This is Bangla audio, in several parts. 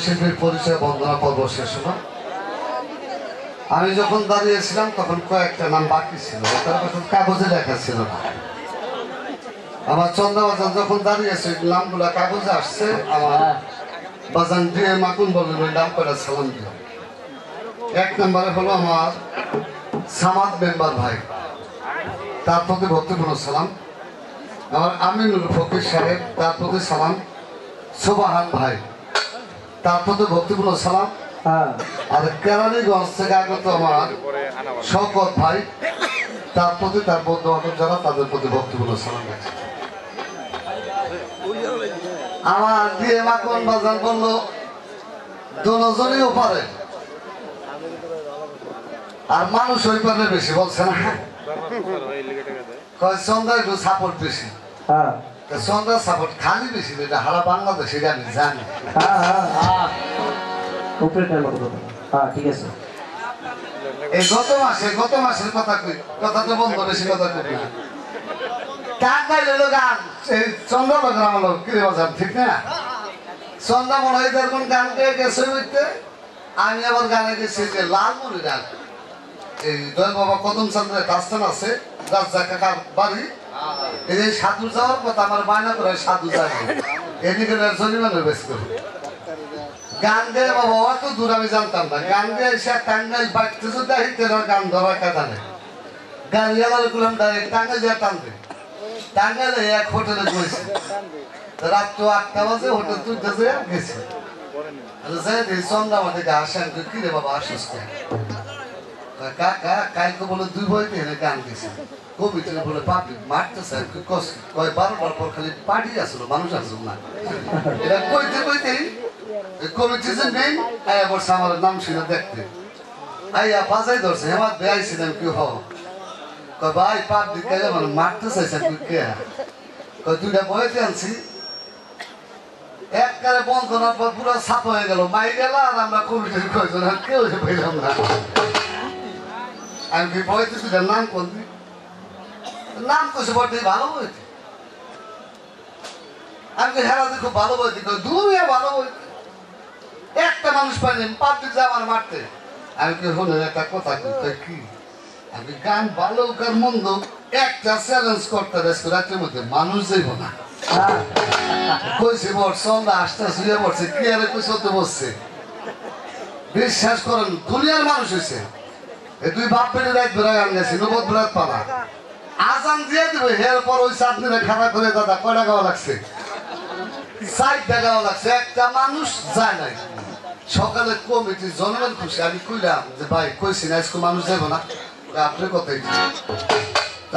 শিল্পীর পরিচয় বন্দনা পর্ব শেষ হলো। আমি যখন দাঁড়িয়েছিলাম তখন কয়েকটা নাম বাকি ছিল, কাগজে লেখা ছিল না। আমার চন্দ্রবাজার যখন দাঁড়িয়েছে নামগুলা কাগজে আসছে। আমার বাজান দিয়ে মাকুন বললেন ওই নাম করে সালাম দিও। 1 নম্বরে হলো আমার সামাদ মেম্বার ভাই, তার প্রতি ভক্তিপূর্ণ সালাম। আমার আমিনুল ফকির সাহেব, তার প্রতি সালাম। সুবাহান ভাই, তার প্রতি ভক্তিপূর্ণ সালাম। আর কেরানীগঞ্জ থেকে আগত আমার শওকত ভাই, তার প্রতি তার বন্ধু বান্ধব যারা তাদের প্রতি ভক্তিপূর্ণ সালাম আছে। আমার দিয়ে মাখন বাজার বললো দুজনেও পারে, আর মানুষ ওই পারে বেশি বলছে না। সন্ধ্যা একটু সাপোর্ট বেশি, সন্ধ্যা সাপোর্ট খালি বেশি, এটা হারা বাংলাদেশে আমি জানি। ঠিক আছে। এই গত মাসের কথা কই, কথা তো বন্ধ, বেশি কথা কই না। গান গাইলে গান সেই চন্দ্র গ্রাম হলো কিরে বাজার, ঠিক না? সন্ধ্যা মনে হয় এরকম গান গেয়ে গেছে হইতে। আমি আবার গানে গেছি যে লালমনি গান, এই দয়াল বাবা কদম চন্দ্রের কাস্তান আছে, রাজা কাকার বাড়ি। এই সাধু যাওয়ার কথা আমার বায়না করে সাধু যায়, এদিকে জরিমানের ব্যস্ত গান গেয়ে বাবা অত দূর আমি জানতাম না। গান গেয়ে এসে টাঙ্গাইল বাড়তে যদি আহিতে গান ধরা কাটা নেই। গান গেলার গুলাম ডাইরেক্ট টাঙ্গাইল যা টানবে। টাঙ্গাইলে এক হোটেলে গেছি, রাত তো 8টা বাজে, হোটেল তুলতে যে গেছি। সন্ধ্যা আমাদের আসেন, কিরে বাবা আসিস কাকা কালকে বলে 2 বইতে এনে গান গেছে। কবিতা বলে পাবলিক মারতেছে, কয় 12টার পর খালি পার্টি আসলো, মানুষ আসলো না। এটা কইতে কইতেই কমিটি যে নেই আয়া বলছে আমার নাম শুনে দেখতে। আইয়া বাজাই ধরছে, হেমাত বে আইছিলাম কি হ কয় ভাই পাবলিক কাজে মানে মারতে চাইছে তুই কে? কয় 2টা বইতে আনছি। একবারে বন্ধ করার পর পুরো ছাপ হয়ে গেল, মাই গেল। আর আমরা কমিটির কয়জন আর কেউ পেলাম না। আমি কি বইতে তুই নাম করবি? নাম কইছে বটে ভালো বইতে। আমি হেরাতে খুব ভালো বইতে, দুনিয়া ভালো বইতে। একটা মানুষ পাইনি পাবলিক যা আমার মারতে। আমি কি শুনে একটা কথা কই, কি আমি গান ভালো কার মন্দ একটা চ্যালেঞ্জ করতে রাতের মধ্যে মানুষ যাইব না। কইছে বর সন্ধ্যা আসতে শুয়ে পড়ছে, কি আরে কইছে তো বসছে। বিশ্বাস করেন দুনিয়ার মানুষ হয়েছে। এই 2 বাপ বেড়ে রাত বেড়া গান গেছি, নবদ বেড়াত পালা আজান দিয়ে দেবে। এরপর ওই চাঁদনিরা খারাপ করে দাদা কয় টাকাও লাগছে, 60 টাকাও লাগছে। একটা মানুষ যায় নাই। সকালে কমিটি জনগণ খুশি। আমি কইলাম যে ভাই কইছি না আজকে মানুষ যাইব না, আপনি কথাই।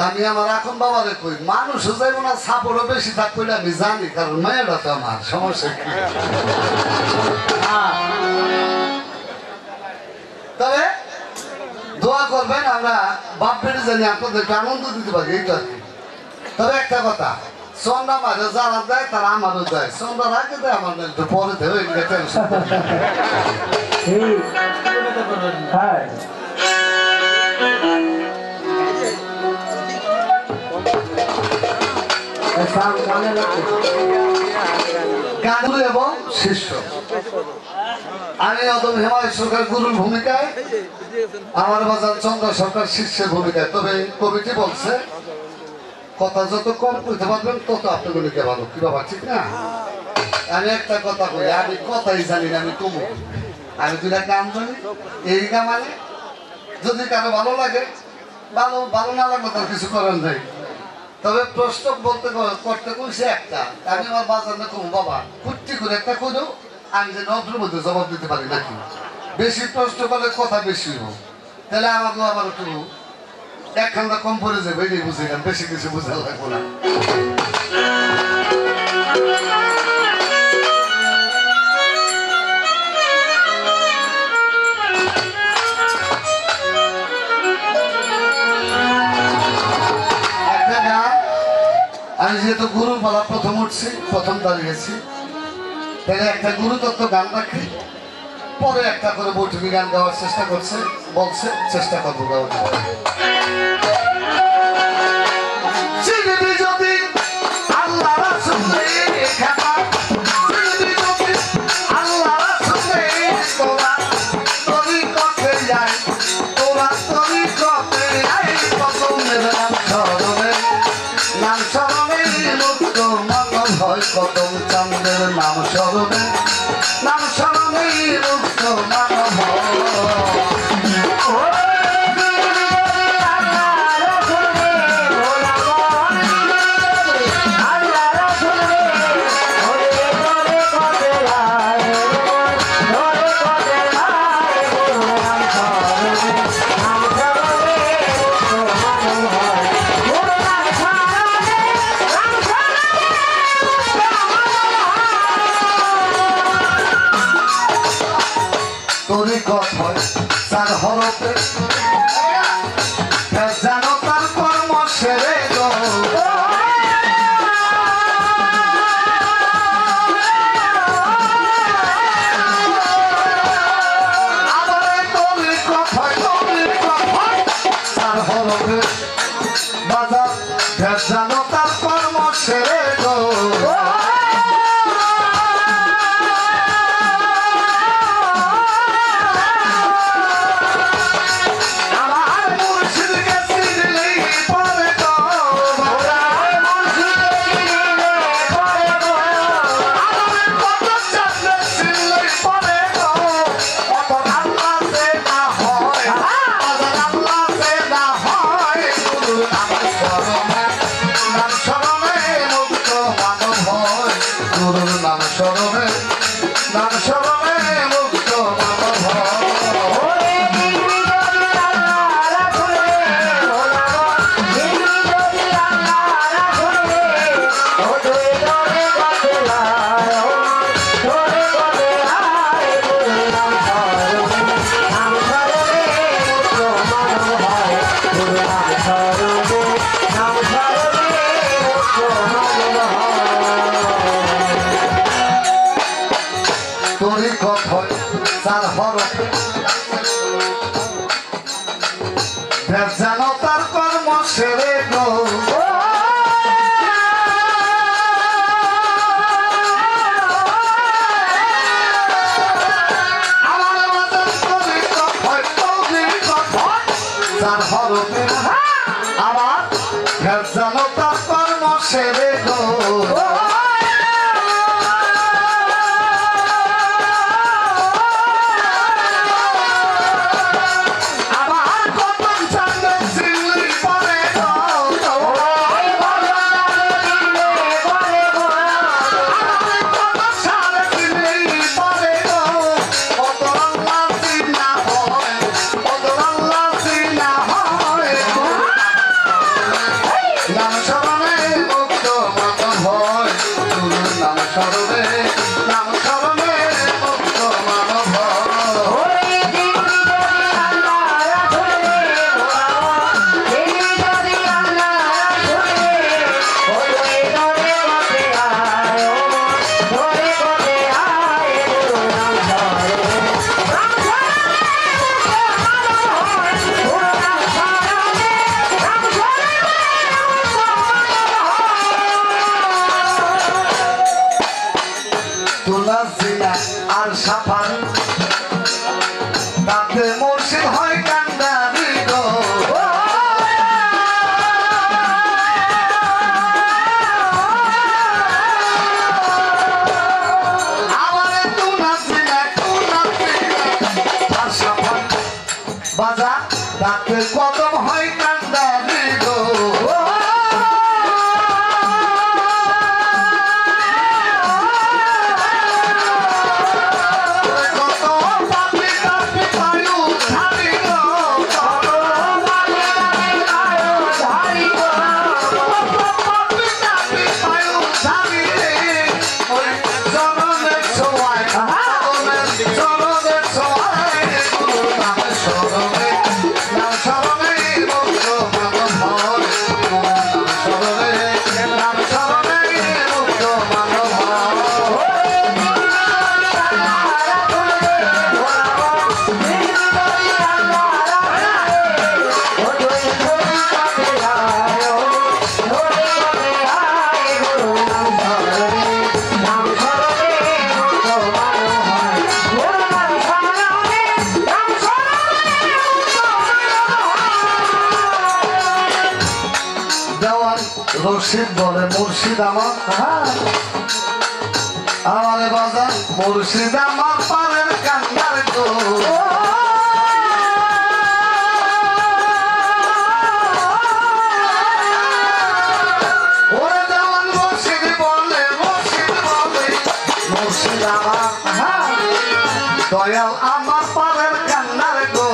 আমি আমার এখন বাবারে কই মানুষও যাইব না, সাপোর্টও বেশি থাক কইলে আমি জানি, কারণ মেয়েরা তো আমার সমস্যা কি। তবে দোয়া করবেন, আমরা বাপ বেড়ে জানি আপনাদেরকে আনন্দ দিতে পারি, এইটা আর কি। তবে একটা কথা, সন্ধ্যা মাঝে যারা দেয় তারা আমারও দেয়। সন্ধ্যার আগে দেয়, আমার একটু পরে দেবে, এগুলো টেনশন। গান এবং শিষ্য, আমি অদম হেমায়ত সরকার গুরুর ভূমিকায়, আমার বাজার চন্দ্র সরকার শিষ্যের ভূমিকায়। তবে কমিটি বলছে কথা যত কম কইতে পারবেন তত আপনাদের লিখে ভালো, কি বাবা ঠিক না? আমি একটা কথা কই, আমি কথাই জানি না, আমি কমু। আমি 2টা গান জানি, এই গান মানে যদি কারো ভালো লাগে ভালো, ভালো না লাগলে তার কিছু করার নেই। তবে প্রশ্ন বলতে করতে কইছে একটা, আমি আমার বাজার না কমু বাবা কুট্টি করে একটা কইলেও আমি যে নদ্রের মধ্যে জবাব দিতে পারি নাকি। বেশি প্রশ্ন করলে কথা বেশি হোক, তাহলে আমাকেও আবার একটু একখানটা কম পড়ে যাবে, এই বুঝে গান, বেশি কিছু বুঝা লাগবো না। একটা গান, আমি যেহেতু গুরুর পালা প্রথম উঠছি, প্রথম দাঁড়িয়েছি, তাহলে একটা গুরুতত্ত্ব গান রাখি, পরে একটা করে বৈঠকি গান গাওয়ার চেষ্টা করছে, বলছে চেষ্টা করবো গাওয়ার। আল্লাহ কথায় তার হরফে জানো তার কর্ম সেরে গো জানো তার কর্ম সেরে গো আমার মুর্শিদকে চিনলেই পরে গো আমার কত চাঁদে চিনলেই পরে গো কত আল্লাহ সে না হয় আল্লাহ সে না হয় গুরু আমার শরণে নাম শরণে মুক্ত মানব হয় গুরুর নাম শরণে মুক্ত মানব হয় তোরই কথায় তার হরফে জানো তার কর্ম সেরে গো আমার মাতার তোরই কথায় তার হরফে আবার জানো তার কর্ম সেরে গো আর সাফার তাতে মুর্শিদ হয় কান্দারি গো আমারে তু নাচিনা আর সাফার বাজা তাতে কদম হয় কান্দারি গো রশিদ বলে মুর্শিদ আমার আমারে বাজার মুর্শিদ আমার পারের কান্দার গো ওরে দেওয়ান মুর্শিদ বলে মুর্শিদ আমার দয়াল আমার পারের কান্দার গো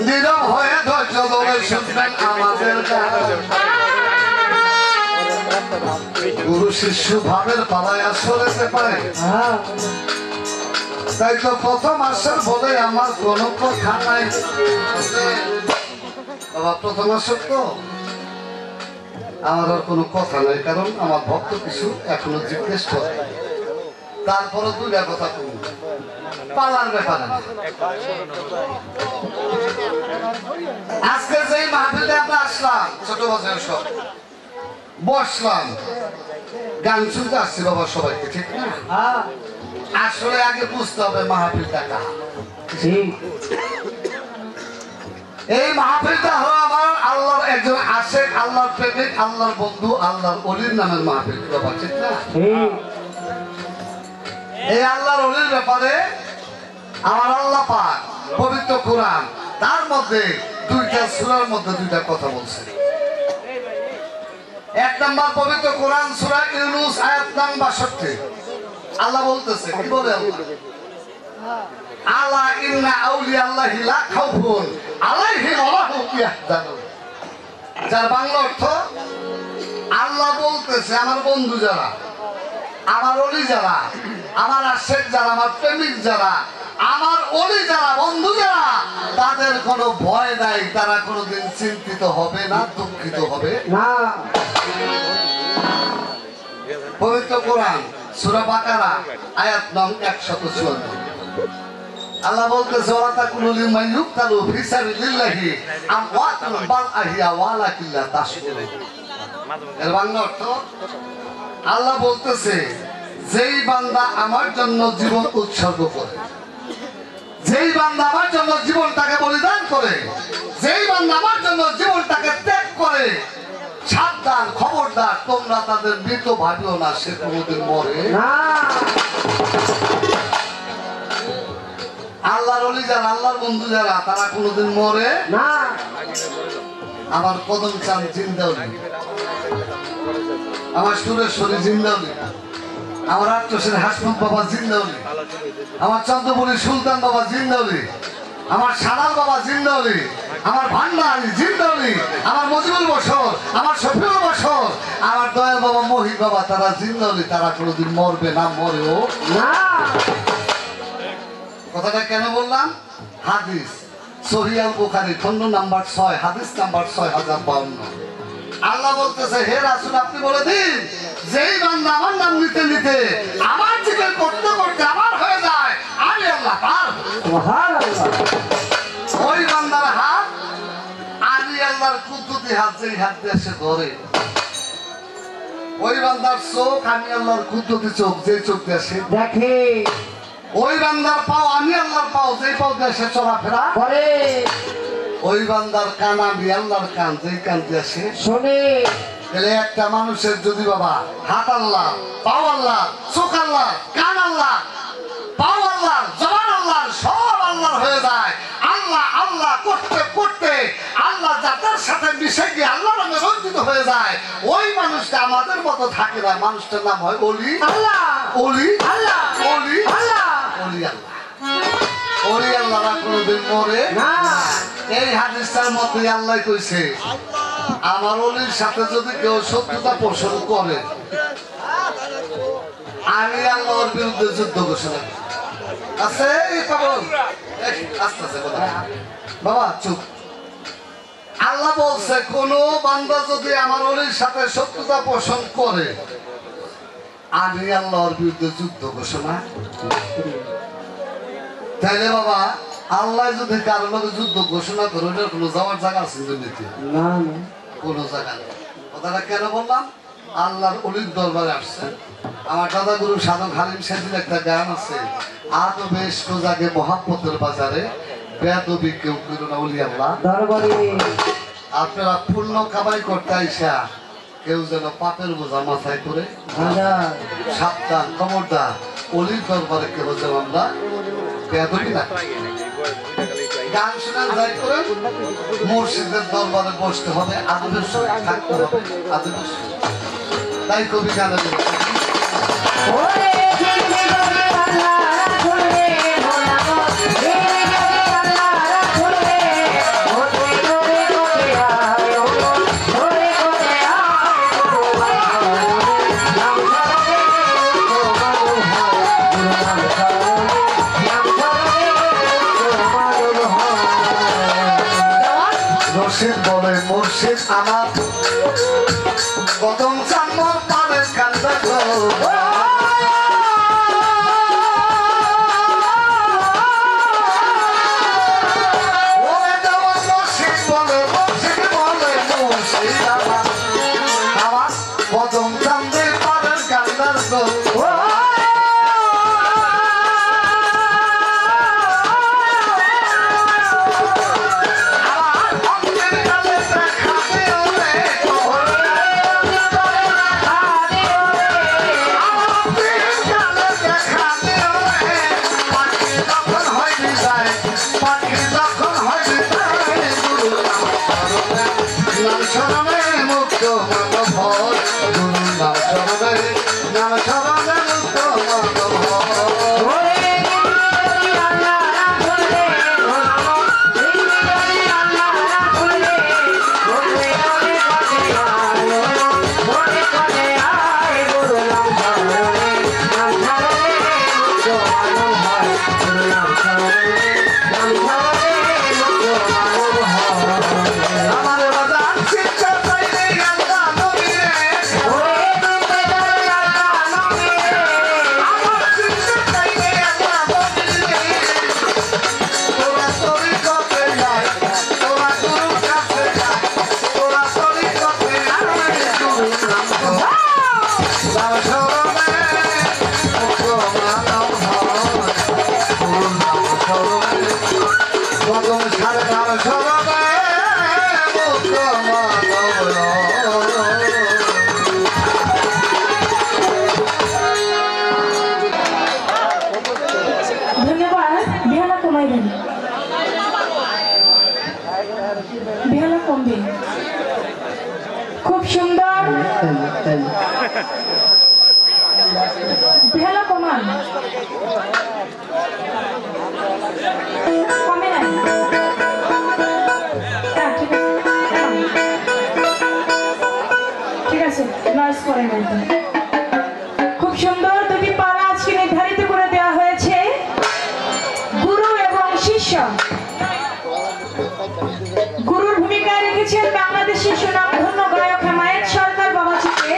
নীরব হয়ে ধৈর্য ধরে শুনবেন আমাদের গান। গুরু শিষ্য ভাবের পালায় আসতে পারে, তাই তো প্রথম আসর বলে আমার কোনো কথা নাই। বাবা প্রথম আসর তো আমার আর কোনো কথা নাই, কারণ আমার ভক্ত কিছু এখনো জিজ্ঞেস করে, তারপরে দুইটা কথা কম পালার ব্যাপারে। আজকে যেই মাহফিলে আমরা আসলাম, ছোট বাচ্চা সব বসলাম, গান শুনতে আসছি বাবা সবাইকে, ঠিক না? আসলে আগে বুঝতে হবে মাহফিলটা কার। এই মাহফিলটা হলো আমার আল্লাহর একজন আশেক, আল্লাহর প্রেমিক, আল্লাহর বন্ধু, আল্লাহর ওলির নামের মাহফিল, বাবা ঠিক না? এই আল্লাহর ওলির ব্যাপারে আমার আল্লাহ পাক পবিত্র কোরআন তার মধ্যে দুইটা সূরার মধ্যে দুইটা কথা বলছে। এক নাম্বার পবিত্র কোরআন সূরা ইউনূস আয়াত নাম্বার 62, আল্লাহ বলতেছে, কি বলে আল্লাহ? আলা ইন্না আউলিয়াল্লাহি লা খাউফুন আলাইহিম ওয়া লা হুম ইয়াহজানুন। যার বাংলা অর্থ, আল্লাহ বলতেছে আমার বন্ধু যারা, আমার ওলি যারা, আমার আশেক যারা, আমার প্রেমিক যারা, আমার ওলি যারা, বন্ধু যারা, তাদের কোনো ভয় নাই, তারা কোনোদিন চিন্তিত হবে না, দুঃখিত হবে না। পবিত্র কোরআন সূরা বাকারা আয়াত নং 154, আল্লাহ বলতেছে, ওয়া তাকুলু লিমান ইউক্তালু ফি সাবিলিল্লাহি আমওয়াতুন বাল আহিয়া ওয়ালাকিন লা তাশকুরুন। এর বাংলা অর্থ, আল্লাহ বলতেছে, যেই বান্দা আমার জন্য জীবন উৎসর্গ করে, যেই বান্দা আমার জন্য জীবনটাকে বলিদান করে, যেই বান্দা আমার জন্য জীবনটাকে ত্যাগ করে, সাবধান, খবরদার, তোমরা তাদের মৃত ভাবিও না, সে কোনোদিন মরে না। আল্লাহর ওলি যারা, আল্লাহর বন্ধু যারা, তারা কোনোদিন মরে না। আমার কদম চান জিন্দাউলি, আমার সুরেশ্বরী জিন্দাউলি, আমার আট্টসের হাসমত বাবা জিন্দাউলি, আমার চন্দ্রপুরী সুলতান বাবা জিন্দাউলি, আমার সানাল বাবা জিন্দাউলি, আমার ভান্ডারি জিন্দাউলি, আমার মজিবুল বসর, আমার শফিউল বসর, আমার দয়াল বাবা মহিত বাবা, তারা জিন্দাউলি, তারা কোনোদিন মরবে না, মরেও না। কথাটা কেন বললাম? হাদিস সহিহ আল বুখারী খণ্ড নাম্বার 6, হাদিস নাম্বার 6052। আল্লাহ বলতেছে, হে রাসূল আপনি বলে দিন, যেই বান্দা আমার নাম নিতে নিতে, আমার জিকির করতে করতে আমার হয়ে যায়, আমি আল্লাহ তার সুবহানাল্লাহ। ওই বান্দার হাত আমি আল্লাহর কুদরতি হাত, যেই হাত দিয়ে সে ধরে। ওই বান্দার চোখ আমি আল্লাহর কুদরতি চোখ, যেই চোখ দিয়ে সে দেখে। ওই বান্দার পাও আমি আল্লাহর পাও, যেই পাও দিয়ে সে চলাফেরা করে। ওই বান্দার কান আমি আল্লাহর কান, যেই কান দিয়ে সে শোনে। তাহলে একটা মানুষের যদি বাবা হাত আল্লাহ, পাও আল্লাহ, চোখ আল্লাহ, কান আল্লাহ, পাও আল্লাহ, জবান আল্লাহ, সব আল্লাহর হয়ে যায়, আল্লাহ আল্লাহ করতে করতে আল্লাহ যাদের সাথে মিশে গিয়ে আল্লাহ নামে রঞ্জিত হয়ে যায়, ওই মানুষটা আমাদের মতো থাকে না। মানুষটার নাম হয় ওলি আল্লাহ, ওলি আল্লাহ, ওলি আল্লাহ, ওলি আল্লাহ। ওলি আল্লাহরা কোনোদিন মরে না। এই হাদিসটার মধ্যে আল্লাহ কইছে, আমার ওলির সাথে যদি কেউ শত্রুতা পোষণ করে, আমি আল্লাহর বিরুদ্ধে যুদ্ধ ঘোষণা করি। আছে আস্তে আস্তে বাবা চুপ। আল্লাহ বলছে, কোন বান্দা যদি আমার ওলির সাথে শত্রুতা পোষণ করে, আমি আল্লাহর বিরুদ্ধে যুদ্ধ ঘোষণা। তাইলে বাবা আল্লাহ যদি কারোর মধ্যে যুদ্ধ ঘোষণা করে, ওটার কোনো যাওয়ার জায়গা আছে দুর্নীতি? না, কোনো জায়গা নেই। কথাটা কেন বললাম? আল্লাহর ওলির দরবারে আসছে। আমার দাদা গুরু সাধক হালিম সাহেবের একটা গান আছে, আজ বেশ কোজাগে মহাব্বতের বাজারে, বেয়াদবি কেউ করো না ওলি আল্লাহ দরবারে। আপনারা পূর্ণ কামাই করতে আইসা কেউ যেন পাপের বোঝা মাথায় করে, সাবধান, খবরদার, ওলির দরবারে কেউ যেন আমরা বেয়াদবি না। গান শোনান যাই করে মুর্শিদের দরবারে বসতে হবে, আদবের সঙ্গে থাকতে হবে, আদবের সঙ্গে। তাই কবি গানে মুর্শিদ বলে মুর্শিদ আমার কদম চান্নর পানের কান্দা গো কদম চান্দের পানের কান্দার গো খুব সুন্দর ভেলা কমান কমে নাই ঠিক আছে নয়েজ করে নাই খুব সুন্দর দুটি পালা আজকে নির্ধারিত করে দেওয়া হয়েছে গুরু এবং শিষ্য গুরুর ভূমিকায় রেখেছেন বাংলাদেশের সুনামধন্য গায়ক হেমায়েত সরকার বাবাজিকে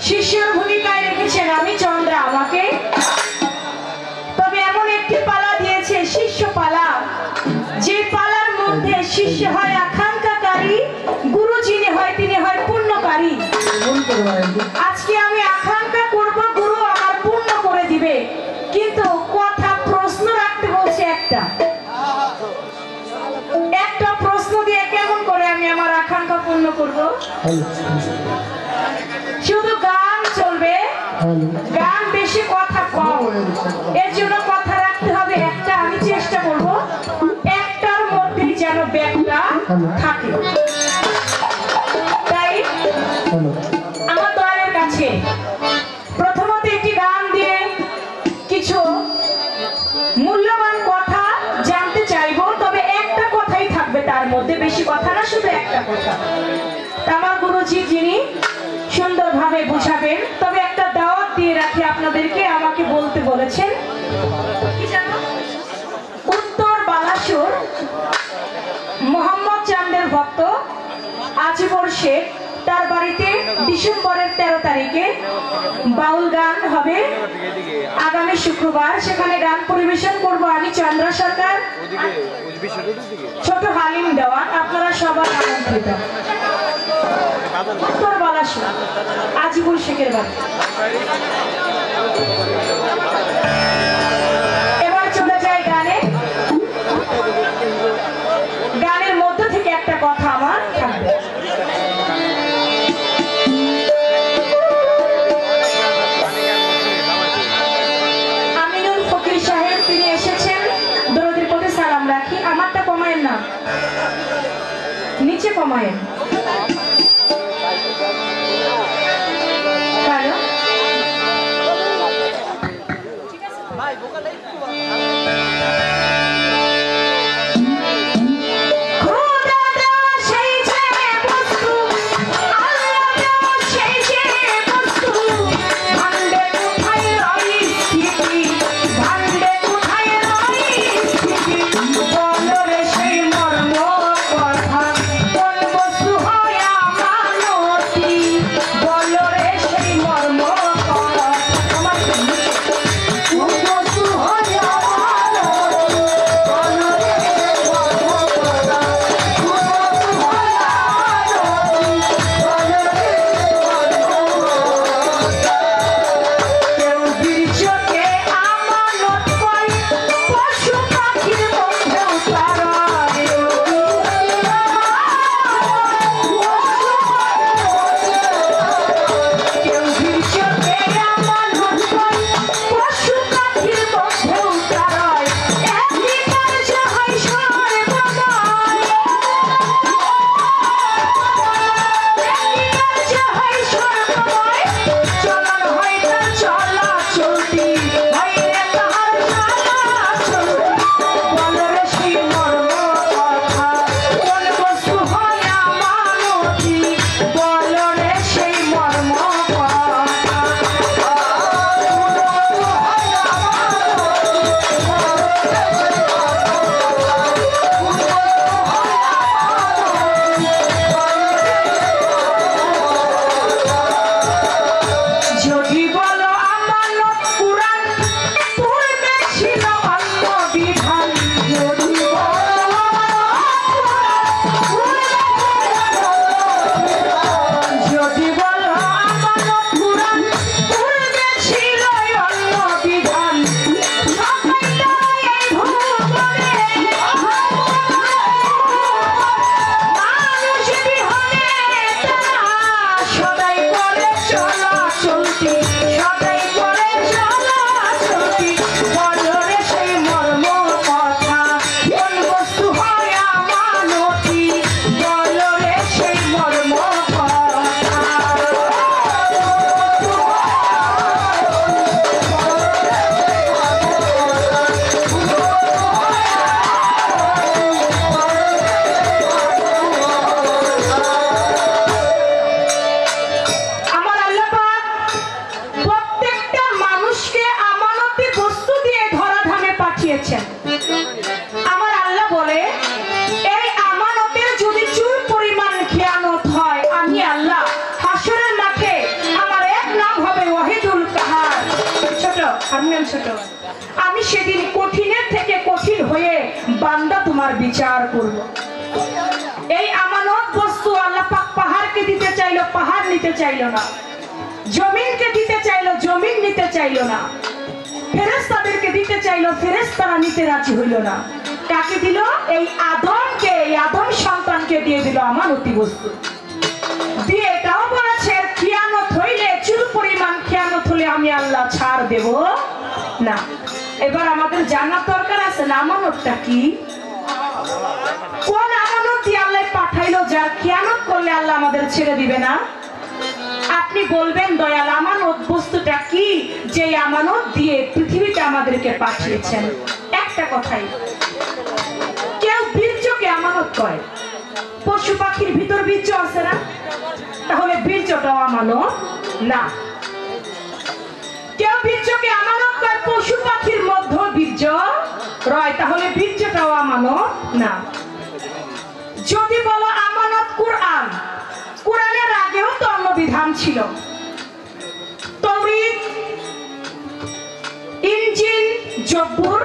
শিষ্যর ভূমিকায় রেখেছেন আমি চন্দ্রা আমাকে তবে এমন একটি পালা দিয়েছে শিষ্য পালা যে পালার মধ্যে শিষ্য হয় আকাঙ্ক্ষাকারী গুরু যিনি হয় তিনি হয় পূর্ণকারী আজকে আমি আকাঙ্ক্ষা করব গুরু আমার পূর্ণ করে দিবে কিন্তু কথা প্রশ্ন রাখতে বলছে একটা প্রশ্ন দিয়ে কেমন করে আমি আমার আকাঙ্ক্ষা পূর্ণ করব শুধু গান চলবে গান বেশি কথা কম এর জন্য কথা রাখতে হবে একটা আমি চেষ্টা করব একটার মধ্যে যেন ব্যাগটা থাকে তাই আমার দলের কাছে প্রথমত একটি গান দিয়ে কিছু মূল্যবান কথা জানতে চাইবো তবে একটা কথাই থাকবে তার মধ্যে বেশি কথা না শুধু একটা কথা আমার গুরুজি যিনি সুন্দরভাবে বুঝাবেন তবে একটা দাওয়াত দিয়ে রাখি আপনাদেরকে আমাকে বলতে বলেছেন কি জানো উত্তর বালাসুর মোহাম্মদ চান্দের ভক্ত আজিবর শেখ তার বাড়িতে ডিসেম্বরের 13 তারিখে বাউল গান হবে আগামী শুক্রবার সেখানে গান পরিবেশন করব আমি চন্দ্রা সরকার ছোট হালিম দেওয়ান আপনারা সবাই আমন্ত্রিত উত্তর বালাসুর আজিবুল শেখের বাড়ি এবার চলে যায় গানে গানের মধ্য থেকে একটা কথা আমার থাকবে আমিনুল ফকির সাহেব তিনি এসেছেন দরদের প্রতি সালাম রাখি আমারটা কমায়েন না নিচে কমায়েন ছোট, আমি সেদিন কঠিনের থেকে কঠিন হয়ে বান্দা তোমার বিচার করব। এই আমানত বস্তু আল্লাহ পাক পাহাড়কে দিতে চাইলো, পাহাড় নিতে চাইলো না। জমিনকে দিতে চাইলো, জমিন নিতে চাইলো না। ফেরেশতাদেরকে দিতে চাইলো, ফেরেশতারা নিতে রাজি হইল না। কাকে দিল? এই আদমকে, এই আদম সন্তানকে দিয়ে দিল আমানতি বস্তু। দিয়ে এটাও বলেছে খিয়ানত হইলে, চুল পরিমাণ খিয়ানত হলে আমি আল্লাহ ছাড় দেব না। এবার আমাদের জানার দরকার আছে না আমানতটা কি? কোন আমানত দিয়ে আল্লাহ পাঠাইলো যার খিয়ানত করলে আল্লাহ আমাদের ছেড়ে দিবে না? আপনি বলবেন দয়াল আমানত বস্তুটা কি যে আমানত দিয়ে পৃথিবীতে আমাদেরকে পাঠিয়েছেন? একটা কথাই, কেউ বীর্যকে আমানত করে। পশু পাখির ভিতর বীর্য আছে না? তাহলে বীর্যটাও আমানত না। কেউ বীর্যকে আমানত করে, পশু পাখির মধ্যে বীর্য রয়, তাহলে বীর্যটাও আমানত না। যদি বলো আমানত কুরআন, কুরআনের আগেও তো অন্য বিধান ছিল। তাওরীত, ইনজিল, জবুর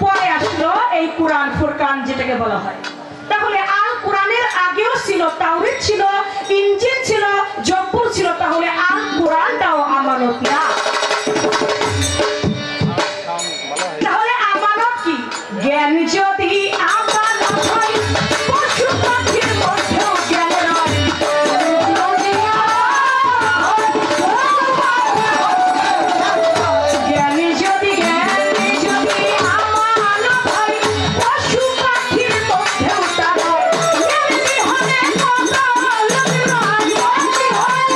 পরে আসলো এই কুরআন, ফুরকান যেটাকে বলা হয়। তাহলে আল কুরআনের আগেও ছিল, তাওরীত ছিল, ইনজিল ছিল, জবুর ছিল, তাহলে আল কুরআনটাও আমানত না। তাহলে আমানত কি? জ্ঞান যদি আমানত হয়, পশু পাখির মধ্যেও জ্ঞান রয়। জ্ঞান যদি আমানত হয়, পশু পাখির মধ্যেও তা রয়। জ্ঞানী হলে কত লোক রয়, জ্ঞানী হলে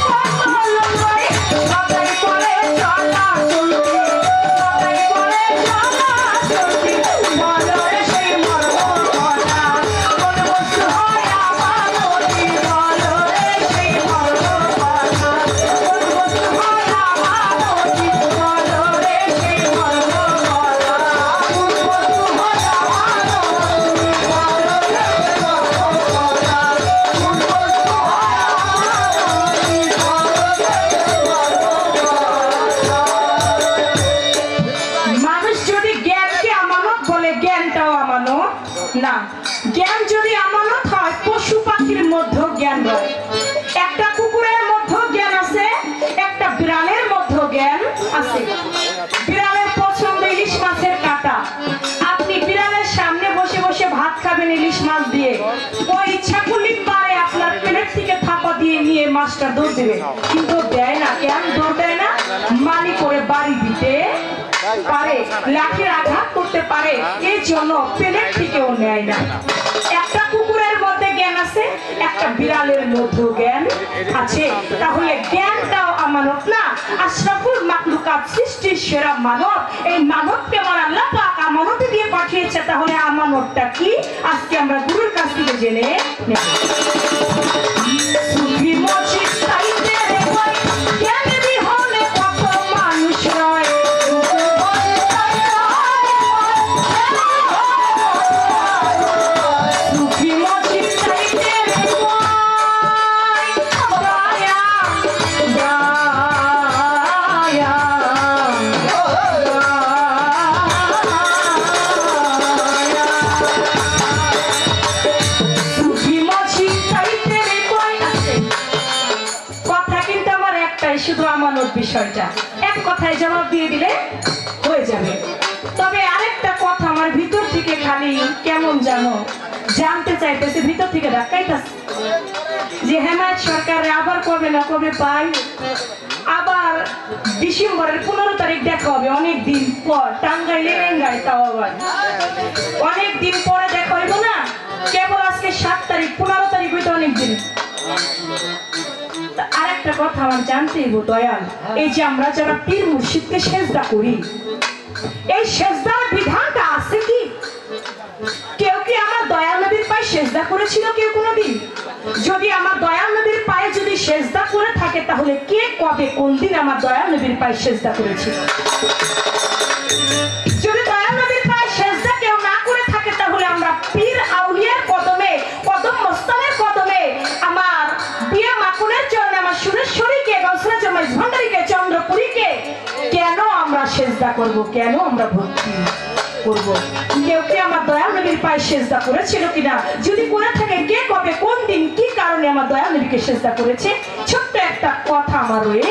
কত লোক রয়। সবাই করে চলা চলতি, সবাই করে চলা চলতি, বলরে সেই মর্ম কথা। কোন বস্তু হয় আমানতি, বলরে সেই মর্ম কথা। কোন বস্তু হয় আমানতি, বলরে সেই মর্ম কথা। কোন বস্তু হয় আমানতি, বলরে সেই মর্ম কথা। কোন বস্তু হয় আমানতি, মানুষ যদি জ্ঞানকে আমানত বলে, জ্ঞানটাও আমানত না। জ্ঞান যদি আমানত হয়, পশু পাখির মধ্যে জ্ঞান রয়। একটা কুকুরের মধ্যে জ্ঞান আছে, একটা বিড়ালের মধ্যে জ্ঞান আছে। বিড়ালের পছন্দ ইলিশ মাছের কাঁটা। আপনি বিড়ালের সামনে বসে বসে ভাত খাবেন ইলিশ মাছ দিয়ে, ওই ইচ্ছা করলে পারে আপনার প্লেট থেকে থাপা দিয়ে নিয়ে মাছটা দৌড় দেবে, কিন্তু দেয় না। কেন দৌড় দেয় না? মানি করে বাড়ি দিতে পারে, লাঠির আঘাত করতে পারে, এই জন্য প্লেট থেকেও নেয় না। একটা কুকুরের মধ্যে জ্ঞান আছে, একটা বিড়ালের মধ্যে জ্ঞান আছে, তাহলে জ্ঞানটাও আমানত না। আশরাফুল মাখলুকাত, সৃষ্টির সেরা মানব, এই মানবকে আমার আল্লাহ পাক আমানতে দিয়ে পাঠিয়েছে। তাহলে আমানতটা কি? আজকে আমরা গুরুর কাছ থেকে জেনে নেব। সুফি মসজিদ চাইতে রে ভাই, জ্ঞান বিহনে কত মানুষ রয়। সুফি মসজিদ চাইতে রে ভাই, দয়া দয়া সুফি মসজিদ চাইতে রে ভাই আছে। কথা কিন্তু আমার একটাই, শুধু আমানত বিষয়টা এক কথায় জবাব দিয়ে দিলে হয়ে যাবে। তবে আরেকটা কথা আমার ভিতর থেকে খালি কেমন জানো জানতে চাইতেছে, ভিতর থেকে ধাক্কাইতেছে যে হেমায়ত সরকারে আবার কবে না কবে পাই। আবার ডিসেম্বরের 15 তারিখ দেখা হবে, অনেক দিন পর। টাঙ্গাইলে রেঙ্গায়, তাও আবার অনেক দিন পরে দেখা হইব না। কেবল আজকে 7 তারিখ, 15 তারিখ হইতে অনেক দিন। আরেকটা কথা আমার জানতেই হইব দয়াল, এই যে আমরা যারা পীর মুর্শিদকে সেজদা করি, এই সেজদার বিধানটা আছে কি? কেউ কি আমার দয়াল নবীর পায়ে সেজদা করেছিল কেউ কোনোদিন? যদি আমার দয়াল নবীর পায়ে যদি সেজদা করে থাকে, তাহলে কে কবে কোন দিন আমার দয়াল নবীর পায়ে সেজদা করেছিল? যদি দয়াল নবীর পায়ে সেজদা কেউ না করে থাকে, তাহলে আমরা পীর আউলিয়ার কদমে, কদম মস্তানের কদমে, আমার বিয়া মাকুনের চরণে, আমার সুরেশ্বরীকে, গৌসরা জামাই ভান্ডারীকে, চন্দ্র করব, কেন আমরা ভক্তি করব? কেউ কি আমার দয়াল নবীর পায়ে সেজদা করেছিল কিনা? যদি করে থাকে কে কবে কোন দিন কি কারণে আমার দয়াল নবীকে সেজদা করেছে? ছোট্ট একটা কথা আমার রয়ে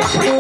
Thank you.